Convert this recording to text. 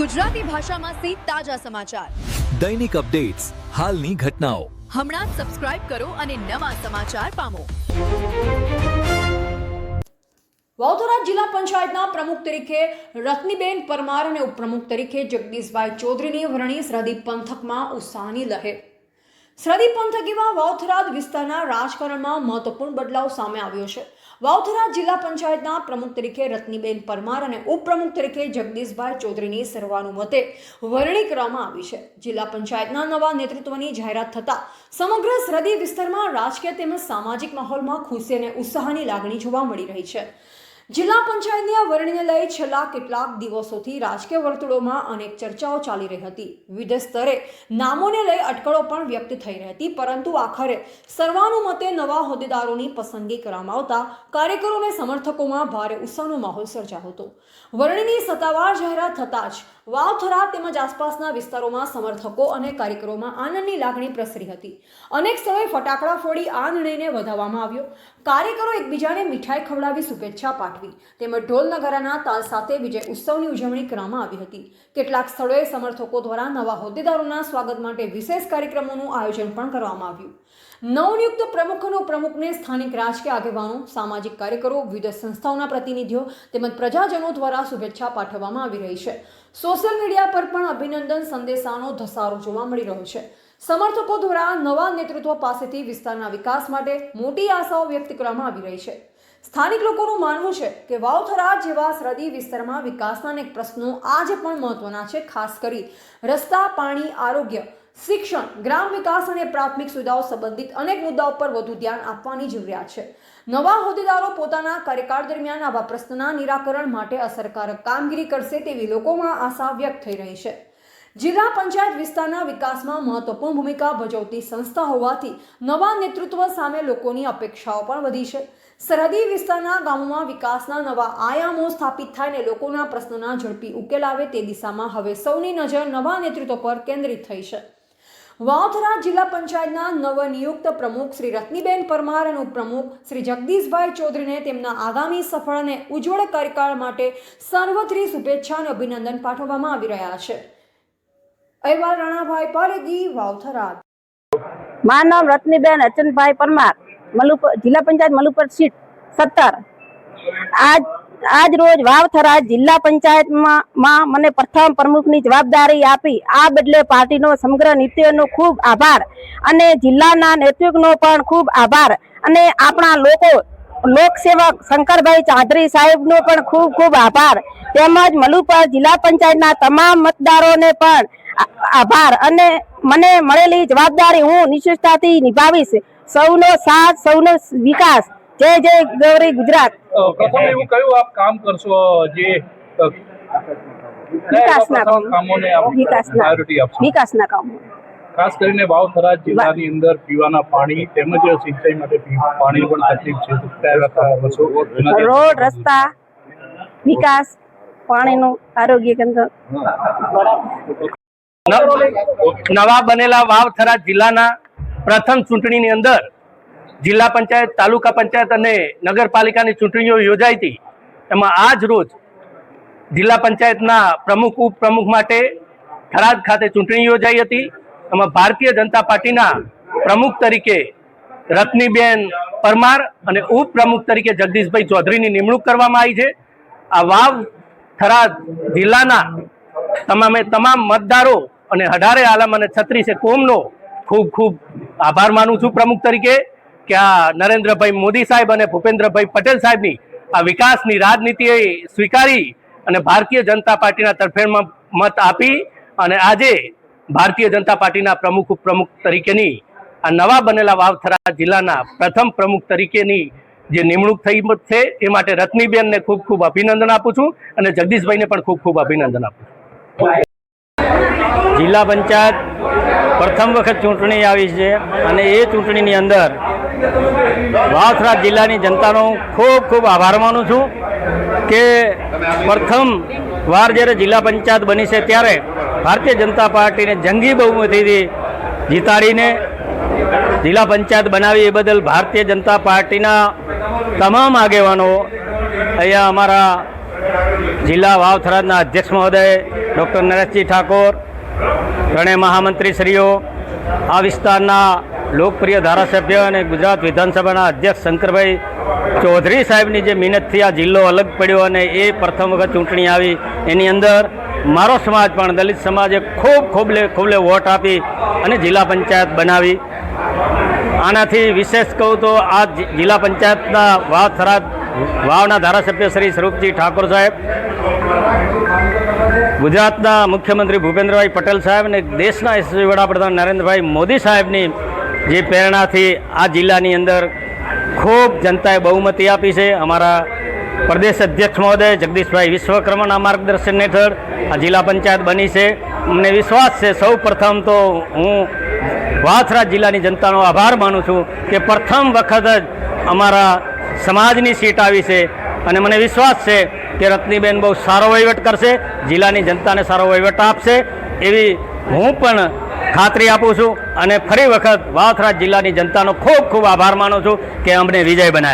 ગુજરાતી ભાષામાં સે તાજા સમાચાર, દૈનિક અપડેટ્સ, હાલની ઘટનાઓ. હમણાં જ સબસ્ક્રાઇબ કરો અને નવા સમાચાર પામો. વાવથરા જિલ્લા પંચાયતના પ્રમુખ તરીકે રત્નીબેન પરમાર અને ઉપપ્રમુખ તરીકે જગદીશભાઈ ચૌધરીની વરણી સરહદી પંથકમાં ઉત્સાહની લહેર. સરહદી પંથકીમાં વાવથરા વિસ્તારના રાજકારણમાં મહત્વપૂર્ણ બદલાવ સામે આવ્યો છે. વાવથરા જિલ્લા પંચાયતના પ્રમુખ તરીકે રત્નીબેન પરમાર અને ઉપપ્રમુખ તરીકે જગદીશભાઈ ચૌધરીની સર્વાનુમતે વરણી કરવામાં આવી છે. જિલ્લા પંચાયતના નવા નેતૃત્વની જાહેરાત થતાં સમગ્ર સરહદી વિસ્તારમાં રાજકીય તેમજ સામાજિક માહોલમાં ખુશી અને ઉત્સાહની લાગણી જોવા મળી રહી છે. જિલ્લા પંચાયતની આ વરણીને લઈ છેલ્લા કેટલાક દિવસોથી રાજકીય વર્તુળોમાં અનેક ચર્ચાઓ ચાલી રહી હતી. વિવિધ સ્તરે નામોને લઈ અટકળો પણ વ્યક્ત થઈ રહી હતી, પરંતુ આખરે સર્વાનુમતે નવા હોદ્દેદારોની પસંદગી કરવામાં આવતા કાર્યકરો અને સમર્થકોમાં ભારે ઉત્સાહનો માહોલ સર્જાયો હતો. વરણીની સત્તાવાર જાહેરાત થતાં જ વાવથરા તેમજ આસપાસના વિસ્તારોમાં સમર્થકો અને કાર્યકરોમાં આનંદની લાગણી પ્રસરી હતી. અનેક સ્થળોએ ફટાકડા ફોડી આ નિર્ણયને વધાવવામાં આવ્યો. કાર્યકરો એકબીજાને મીઠાઈ ખવડાવી શુભેચ્છા પાઠવી તેમજ ઢોલ નગારાના તાલ સાથે વિજય ઉત્સવની ઉજવણી કરવામાં આવી હતી. કેટલાક સ્થળોએ સમર્થકો દ્વારા નવા હોદ્દેદારોના સ્વાગત માટે વિશેષ કાર્યક્રમોનું આયોજન પણ કરવામાં આવ્યું. નવનિયુક્ત પ્રમુખ અને ઉપપ્રમુખને સ્થાનિક રાજકીય આગેવાનો, સામાજિક કાર્યકરો, વિવિધ સંસ્થાઓના પ્રતિનિધિઓ તેમજ પ્રજાજનો દ્વારા શુભેચ્છા પાઠવવામાં આવી રહી છે. સોશિયલ મીડિયા પર પણ અભિનંદન સંદેશાનો ધસારો જોવા મળી રહ્યો છે. સમર્થકો દ્વારા નવા નેતૃત્વ પાસેથી વિસ્તારના વિકાસ માટે મોટી આશાઓ વ્યક્ત કરવામાં આવી રહી છે. સ્થાનિક લોકોનું માનવું છે કે વાવથરા જેવા સરહદી વિસ્તારમાં વિકાસના અનેક પ્રશ્નો આજે પણ મહત્વના છે. ખાસ કરી રસ્તા, પાણી, આરોગ્ય, શિક્ષણ, ગ્રામ વિકાસ અને પ્રાથમિક સુવિધાઓ સંબંધિત અનેક મુદ્દાઓ પર વધુ ધ્યાન આપવાની જરૂરિયાત છે. નવા હોદ્દેદારો પોતાના કાર્યકાળ દરમિયાન આવા પ્રશ્નના નિરાકરણ માટે અસરકારક કામગીરી કરશે તેવી લોકોમાં આશા વ્યક્ત થઈ રહી છે. જિલ્લા પંચાયત વિસ્તારના વિકાસમાં મહત્વપૂર્ણ ભૂમિકા ભજવતી સંસ્થા હોવાથી નવા નેતૃત્વ સામે લોકોની અપેક્ષાઓ પણ વધી છે. સરહદી વિસ્તારના ગામોમાં વિકાસના નવા આયામો સ્થાપિત થાય અને લોકોના પ્રશ્નોના ઝડપી ઉકેલ આવે તે દિશામાં હવે સૌની નજર નવા નેતૃત્વ પર કેન્દ્રિત થઈ છે. વાવથરા જિલ્લા પંચાયતના નવનિયુક્ત પ્રમુખ શ્રી રત્નીબેન પરમાર અને ઉપપ્રમુખ શ્રી જગદીશભાઈ ચૌધરીને તેમના આગામી સફળ અને ઉજ્જવળ કાર્યકાળ માટે સર્વત્રી શુભેચ્છા અને અભિનંદન પાઠવવામાં આવી રહ્યા છે. અહેવાલ રાણાભાઈ પારેગી, વાવથરા. મારું નામ રત્નીબેન અચનભાઈ પરમાર, જિલ્લા પંચાયત મલુપર સીટ 17. આજ રોજ વાવથરા જિલ્લા પંચાયતમાં મને પ્રથમ પ્રમુખની જવાબદારી આપી. આ બદલે પાર્ટીનો સમગ્ર નેતૃત્વનો ખૂબ આભાર અને જિલ્લાના નેતૃત્વનો પણ ખૂબ આભાર અને આપણા લોકસેવક શંકરભાઈ ચૌધરી સાહેબનો પણ ખૂબ ખૂબ આભાર તેમજ મલુપર જિલ્લા પંચાયતના તમામ મતદારોને પણ આભાર અને મને મળેલી જવાબદારી હું નિષ્ઠાથી નિભાવીશ. સૌનો સાથ, સૌનો વિકાસ. જય જય ગૌરી ગુજરાત. પ્રથમ એવું કયું આપ કામ કરશો જે વિકાસના કામો, ખાસ કરીને વાવથરા જિલ્લાની અંદર પીવાના પાણી તેમજ સિંચાઈ માટે પાણી પણ તકલીફ છે, રોડ, રસ્તા, વિકાસ, પાણીનું આરોગ્ય કેન્દ્ર. નવા બનેલા વાવથરા જિલ્લાના પ્રથમ ચૂંટણીની અંદર જિલ્લા પંચાયત, તાલુકા પંચાયત અને નગરપાલિકાની ચૂંટણીઓ યોજાઈ હતી. એમાં આજ રોજ જિલ્લા પંચાયતના પ્રમુખ, ઉપપ્રમુખ માટે થરાદ ખાતે ચૂંટણી યોજાઈ હતી. એમાં ભારતીય જનતા પાર્ટીના પ્રમુખ તરીકે રત્નીબેન પરમાર અને ઉપપ્રમુખ તરીકે જગદીશભાઈ ચૌધરીની નિમણૂક કરવામાં આવી છે. આ વાવથરા જિલ્લાના તમામ મતદારો અને 18 આલમ અને 36 કોમનો ખૂબ ખૂબ આભાર માનું છું પ્રમુખ તરીકે કે આ નરેન્દ્રભાઈ મોદી સાહેબ અને ભૂપેન્દ્રભાઈ પટેલ સાહેબની આ વિકાસની રાજનીતિએ સ્વીકારી અને ભારતીય જનતા પાર્ટીના તરફેણમાં મત આપી અને આજે ભારતીય જનતા પાર્ટીના પ્રમુખ, ઉપપ્રમુખ તરીકેની આ નવા બનેલા વાવથરા જિલ્લાના પ્રથમ પ્રમુખ તરીકેની જે નિમણૂક થઈ છે એ માટે રત્નીબેનને ખૂબ ખૂબ અભિનંદન આપું છું અને જગદીશભાઈને પણ ખૂબ ખૂબ અભિનંદન આપું છું. જિલ્લા પંચાયત પ્રથમ વખત ચૂંટણી આવી છે અને એ ચૂંટણીની અંદર વાવથરા જિલ્લાની જનતાનો ખૂબ ખૂબ આભાર માનું છું કે પ્રથમ વાર જ્યારે જિલ્લા પંચાયત બની છે ત્યારે ભારતીય જનતા પાર્ટીને જંગી બહુમતીથી જીતાડીને જિલ્લા પંચાયત બનાવી એ બદલ ભારતીય જનતા પાર્ટીના તમામ આગેવાનો અહીંયા અમારા જિલ્લા વાવથરાજના અધ્યક્ષ મહોદય ડૉક્ટર નરેશજી ઠાકોર, ત્રણેય મહામંત્રીશ્રીઓ, આ વિસ્તારના લોકપ્રિય ધારાસભ્ય અને ગુજરાત વિધાનસભાના અધ્યક્ષ શંકરભાઈ ચૌધરી સાહેબની જે મહેનતથી આ જિલ્લો અલગ પડ્યો અને એ પ્રથમ વખત ચૂંટણી આવી, એની અંદર મારો સમાજ પણ દલિત સમાજે ખૂબ વોટ આપી અને જિલ્લા પંચાયત બનાવી. આનાથી વિશેષ કહું તો આ જિલ્લા પંચાયતના વાવના ધારાસભ્ય શ્રી સ્વરૂપજી ઠાકોર સાહેબ, ગુજરાતના મુખ્યમંત્રી ભૂપેન્દ્રભાઈ પટેલ સાહેબ અને દેશના યશસ્વી વડાપ્રધાન નરેન્દ્રભાઈ મોદી સાહેબની જે પ્રેરણાથી આ જિલ્લાની અંદર ખૂબ જનતાએ બહુમતી આપી છે. અમારા પ્રદેશ અધ્યક્ષ મહોદય જગદીશભાઈ વિશ્વકર્માના માર્ગદર્શન હેઠળ આ જિલ્લા પંચાયત બની છે. અમને વિશ્વાસ છે, સૌ પ્રથમ તો હું વાવથરા જિલ્લાની જનતાનો આભાર માનું છું કે પ્રથમ વખત જ અમારા સમાજની સીટ આવી છે અને મને વિશ્વાસ છે કે રત્નીબેન બહુ સારો વહીવટ કરશે, જિલ્લાની જનતાને સારો વહીવટ આપશે એવી હું પણ ખાતરી આપું છું અને ફરી વખત વાવથરા જિલ્લાની જનતાનો ખૂબ આભાર માનું છું કે અમને વિજય બનાવ્યા.